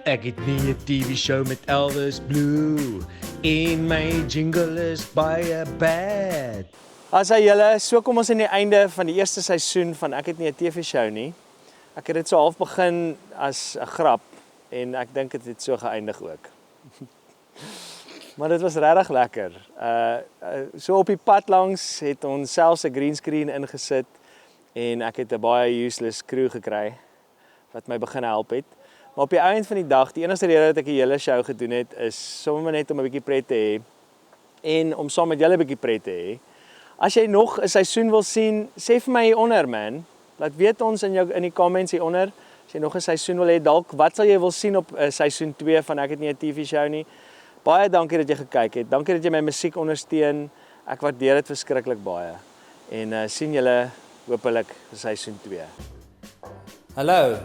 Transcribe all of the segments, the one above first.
Ek het nie 'n TV-show met Elvis Blue en my jingle is baie bad. As hy julle, so kom ons aan die einde van die eerste seisoen van Ek het nie 'n TV-show nie. Ek het dit so half begin as 'n grap en ek dink dit het so geëindig ook. Maar dit was regtig lekker. So op die pad langs het ons selfs 'n green screen ingesit en ek het 'n baie useless crew gekry wat my begin help het. Maar op die einde van die dag, die enigste rede dat ek die hele show gedoen het is sommer net om 'n bietjie pret te hê en om saam met julle 'n bietjie pret te hê. As jy nog 'n seisoen wil sien, sê vir my hieronder man. Laat weet ons in die comments hieronder as jy nog 'n seisoen wil hê, dalk wat sal jy wil sien op seisoen 2 van Ek het nie 'n TV-show nie. Baie dankie dat jy gekyk het. Dankie dat jy my musiek ondersteun. Ek waardeer dit verskriklik baie. En sien julle hopelik vir seisoen 2. Hallo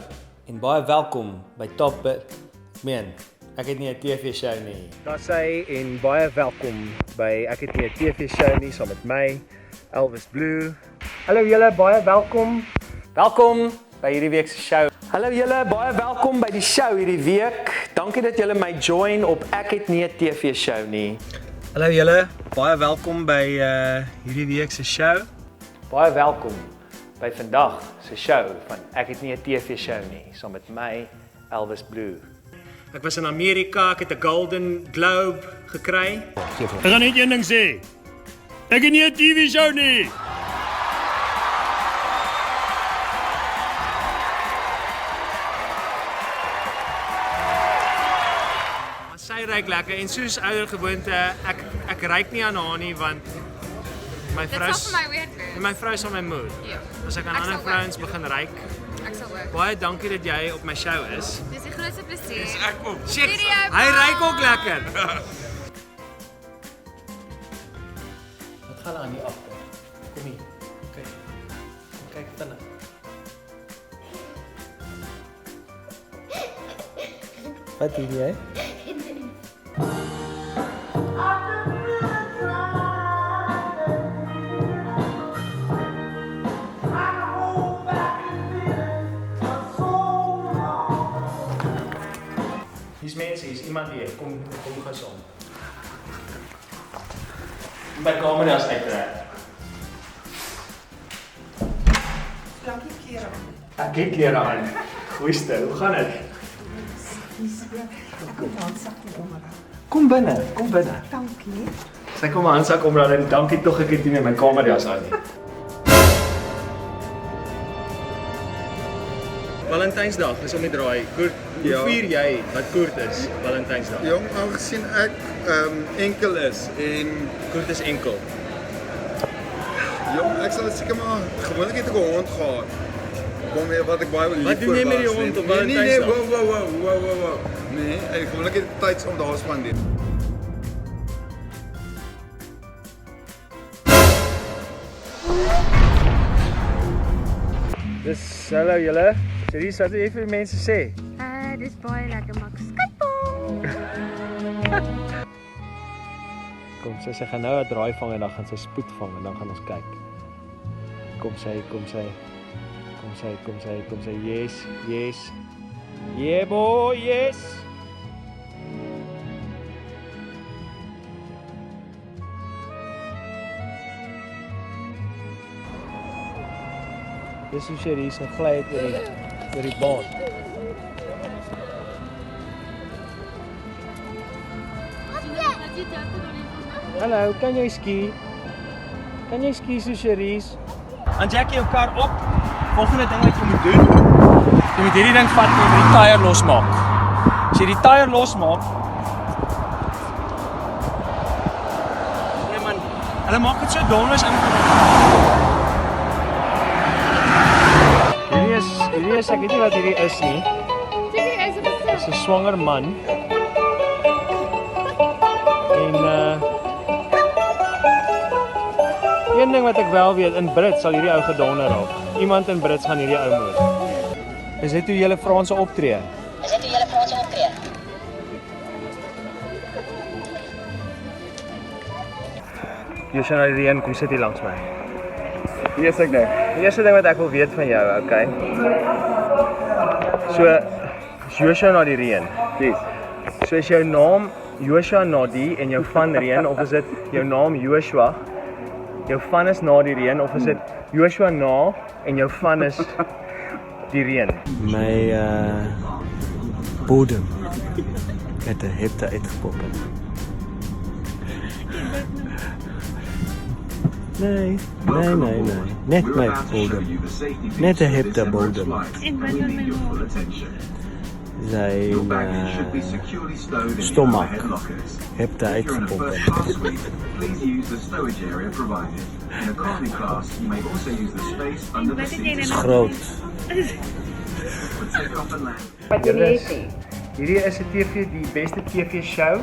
en baie welkom by Ek het nie 'n TV-show nie. Daar sê en baie welkom by Ek het nie 'n TV-show nie saam met my Elvis Blue. Hallo julle, baie welkom. Welkom by hierdie week se show. Hallo julle, baie welkom by die show hierdie week. Dankie dat julle my join op Ek het nie 'n TV-show nie. Hallo julle, baie welkom by hierdie week se show. Baie welkom by vandag se show van Ek het nie 'n TV-show nie saam met my Elvis Blue. Ek was in Amerika, ek het 'n Golden Globe gekry. Ek gaan net een ding sê. Ek het nie 'n TV-show nie. Sy ruik lekker en soos ouer gewoonte, ek ruik nie aan haar nie want my vrou Dit sal vir my weird wees. My vrou sal my moed. Ja. As ek aan Ek ander sal vrouens ook. begin ruik. Ek sal ook. Baie dankie dat jy op my show is. Dis die grootste plesier. Ek ook. Shit, Video, hy bye. ruik ook lekker. Wat gaan aan die agter? Kom hier. Kyk. Kyk vinnig. Wat doen jy? Hier's mense, hier's iemand hier. Kom gaan saam. My kameras uittrek. Dankie klere. Ek het klere aan. Goeieste, hoe gaan dit? Ek kom handsak om. Kom binne, kom binne. Dankie. Sy kom 'n handsak omdraai en dankie tog ek het nie met my kameras aan nie. Valentynsdag is om die draai. Koert, hoe vier jy wat Koert is? Valentynsdag. Jong, aangesien ek enkel is en Koert is enkel. jong, ek sal dit seker maar gewoonlik het ek 'n hond gehad. Kom weer wat ek baie lief Wat doen jy met die was, hond op nee, Valentynsdag? wow. Nee, ek gewoonlik het ek tyd om daar spandeer. Dis hallo julle. Serius, wat wil jy vir die mense sê? Dis baie lekker maak skatbal. Kom sy gaan nou 'n draai vang en dan gaan sy spoed vang en dan gaan ons kyk. Kom sy. Yes. Yeah boy, yes. Dis hoe sy hier so gly het oor die baan. Hallo, kan jy ski? Kan jy ski so Cherise? Dan jack jy jou kar op. Volgende ding wat jy moet doen, jy moet hierdie ding vat en die tyre losmaak. As jy die tyre losmaak, nee man, hulle maak dit so donders in. Hierdie is ek weet nie wat hierdie is nie. Dis 'n swanger man. En een ding wat ek wel weet, in Brits sal hierdie ou gedonder raak. Iemand in Brits gaan hierdie ou moed. Is dit hoe julle Franse optree? Jy sien nou die een kom sit hier langs my. Hier is ek nou. Die eerste ding wat ek wil weet van jou, okay? Joshua na die reën? Yes. So is jou naam Joshua na die en jou van reën of is dit jou naam Joshua? Jou van is na die reën of is dit Joshua na en jou van is die reën? My bodem het 'n hepte uitgepop. Nee. Net my bodem. Net 'n hepte bodem. Zijn stomach hebt hij uitgepompt. Please use the stowage area provided. In economy class, you may also use the space under the seat. Groot. Take off and land. Hierdie is 'n TV, die beste TV-show.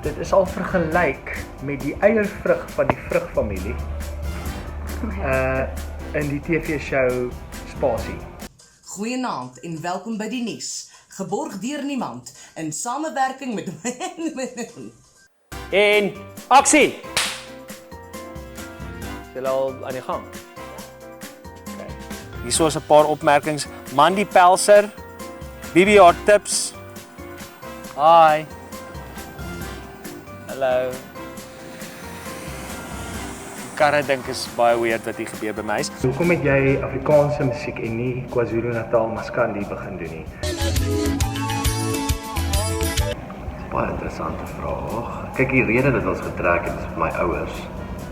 Dit is al vergelyk met die eiervrug van die vrugfamilie. In die TV-show Spasie. Goeienaand en welkom by die nuus. Geborg deur niemand in samewerking met En aksie. Julle al aan die gang. Okay. Hierso is 'n paar opmerkings. Mandy Pelser, BBR Tips. Hi. Hallo. Karre dink is baie weird wat hier gebeur by my. Hoekom het jy Afrikaanse musiek en nie KwaZulu-Natal Maskandi begin doen nie? Baie interessante vraag. Kyk, die rede dat ons getrek het is vir my ouers,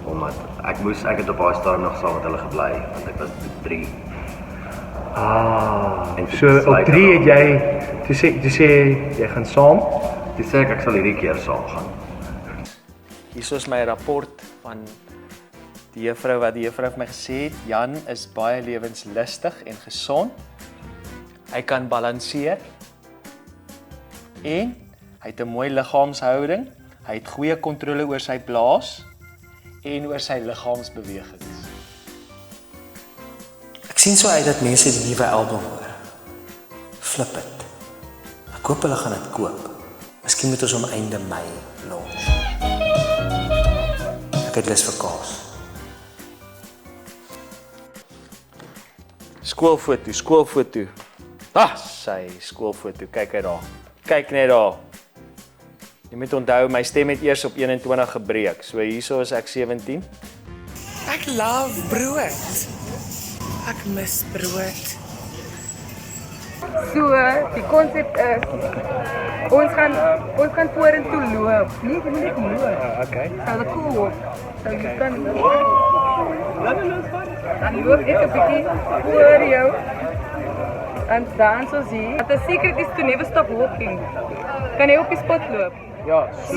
omdat ek het op daai stadium nog saam met hulle gebly, want ek was 3. En so op 3 het jy toe sê jy gaan saam? Toe sê ek sal hierdie keer saam gaan. Hier is my rapport van die juffrou wat die juffrou vir my gesê het. Jan is baie lewenslustig en gesond. Hy kan balanseer. En hy het 'n mooi liggaamshouding. Hy het goeie kontrole oor sy blaas en oor sy liggaamsbewegings. Ek sien so uit dat mense die nuwe album hoor. Flip it. Ek hoop hulle gaan dit koop. Miskien moet ons om einde Mei launch. Ek het lus vir kaas. Skoolfoto. Sy skoolfoto, kyk uit daar. Kyk net daar. Jy moet onthou, my stem het eers op 21 gebreek. So hierso is ek 17. Ek love brood. Ek mis brood. So, die konsep is ons gaan vorentoe loop. Nee, jy moet net loop. Okay. So die koel. So jy kan dan loop ek 'n bietjie voor jou. En dan so sien. The secret is to never stop walking. Kan jy op die spot loop? Ja, so.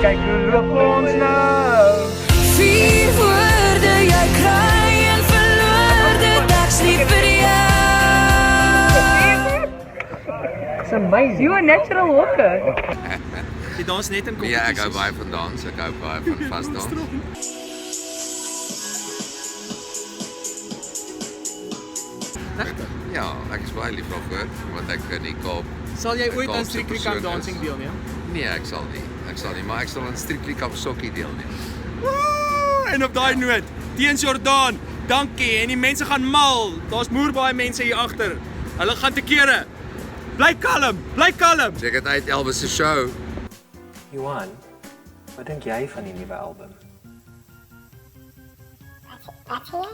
Kyk hoe loop ons nou. 4 woorde jy kry en verloor dit ek's lief vir jou. It's amazing. You a natural walker. Jy dans net in Ja, ek hou baie van dans, ek hou baie van vasdans. Ja, ek is baie lief daarvoor, want ek in die Kaap. Sal jy ooit aan Kaapse Strictly persoon Come Dancing is. deelneem? Nee, ek sal nie, maar ek sal aan Strictly Come Sokkie deelneem. En op daai noot, teens Jordaan, dankie en die mense gaan mal. Daar's moerbaai mense hier agter. Hulle gaan te kere. Bly kalm. Check it uit Elvis se show. Johan, wat dink jy van die nuwe album? Wat sê jy?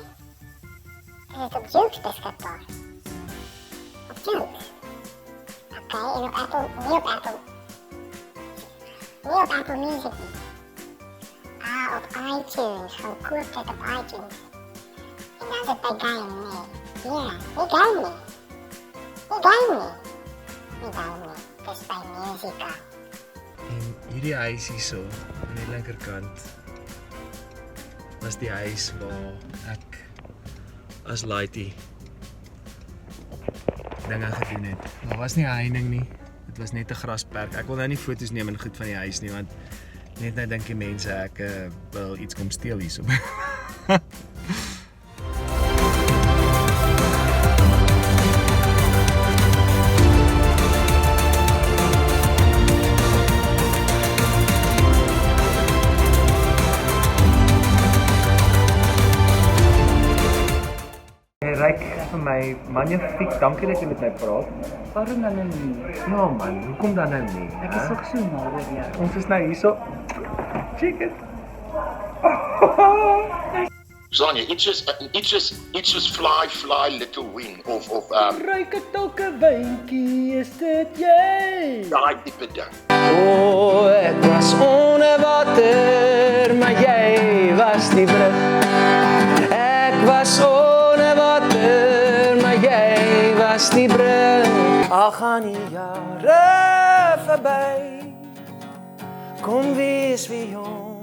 Is het op Jukes beskikbaar? Op Jukes? Oké, en op Apple, nie op Apple Music nie. Op iTunes, gaan koop dit op iTunes. En dan is het by Game, nee. Ja, nie Game nie. Dis by Musica. En hierdie huis hierso aan die linkerkant was die huis waar ek as laaitie dinge gedoen het. Daar was nie 'n heining nie. Dit was net 'n grasperk. Ek wil nou nie foto's neem en goed van die huis nie, want net nou dink die mense ek wil iets kom steel hierso. Hy ryk vir my my magnifiek, dankie dat jy met my praat. Waarom dan nou nie? Ja man, hoekom dan nou nie? Ek is ook so mal oor jou. Ons is nou hierso. Check it. Sonja, iets soos fly little wing of Ruik 'n tokkewyntjie, is dit jy? daai tipe ding. O, ek was onder water, maar jy was die brug. Ek was onder water, maar jy was die brug. Al gaan die jare verby, kom wees weer jong,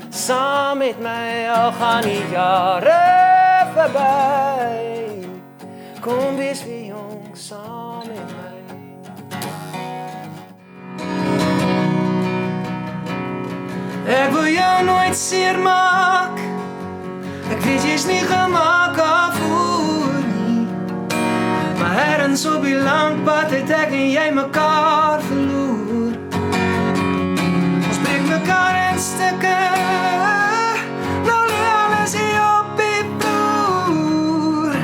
saam met my. Al gaan die jare verby, kom wees weer jong, saam met my. Ek wil jou nooit seermaak, ek weet jy's nie gemaak daarvoor nie, maar ergens op die lang pad het ek en jy mekaar verloor. Ons breek mekaar in stukke, nou lê alles hier op die vloer.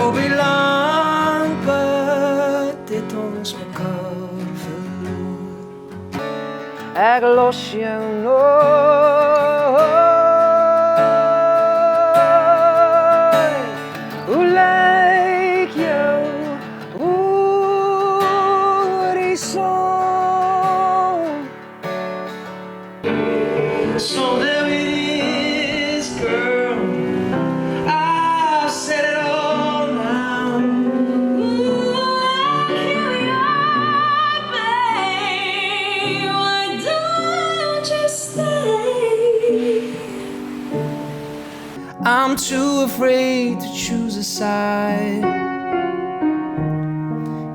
Op die lang pad het ons mekaar verloor. Ek los jou nooit. Hoe lyk jou horison? So there it is, girl, I've said it all now. Here we are, babe, why don't you stay? I'm too afraid to choose a side.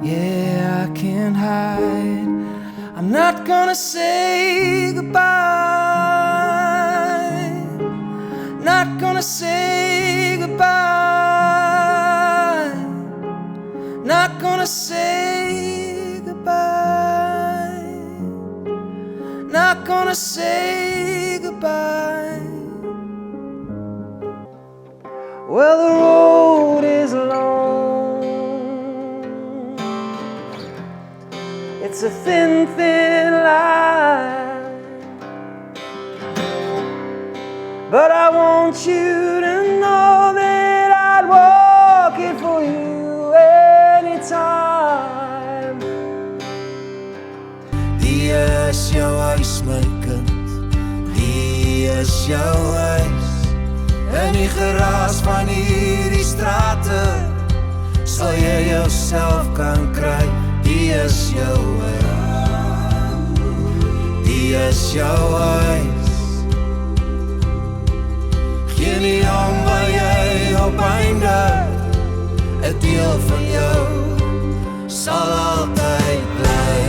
Yeah, I can't hide. I'm not gonna say goodbye. Not gonna say goodbye. Not gonna say goodbye. Not gonna say goodbye. Well, the road is long. It's a thin, thin line. But I want you to know that I'd walk it for you anytime. Die is jou huis, my kind. Die is jou huis. In die geraas van hierdie strate sal jy jouself kan kry. Die is jou huis. Die is jou huis. Geen nie om waar jy op einde 'n deel van jou sal altyd bly.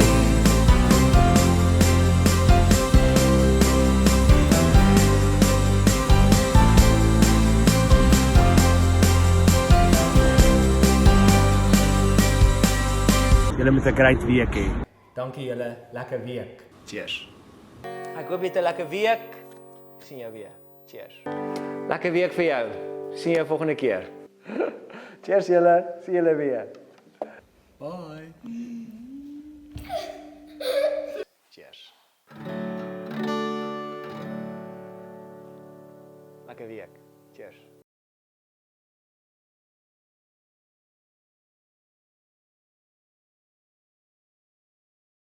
Julle moet 'n great week hê. Dankie julle, lekker week. Cheers. Ek hoop jy het 'n lekker week. Ek sien jou weer. Cheers. Lekker week vir jou. Sien jou volgende keer. Cheers julle. Sien julle weer. Bye. Cheers. Lekker week. Cheers.